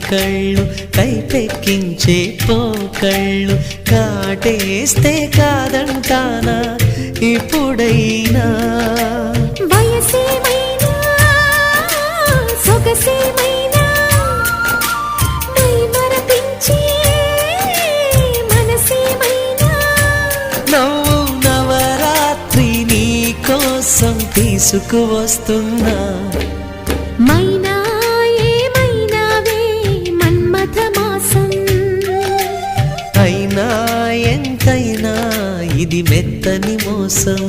కళ్ళు కైపెక్కించే పోకళ్ళు కాటేస్తే కాదంటానా ఇప్పుడైనా వయసేమైనా సొగసేమైనా మై మరపించే మనసేమైనా నవ్వు నవరాత్రి నీ కోసం తీసుకువస్తున్నా మైనా ఏమైనావే మన్మథ మాసం అయినా ఎంతైనా ఇది మెత్తని మోసం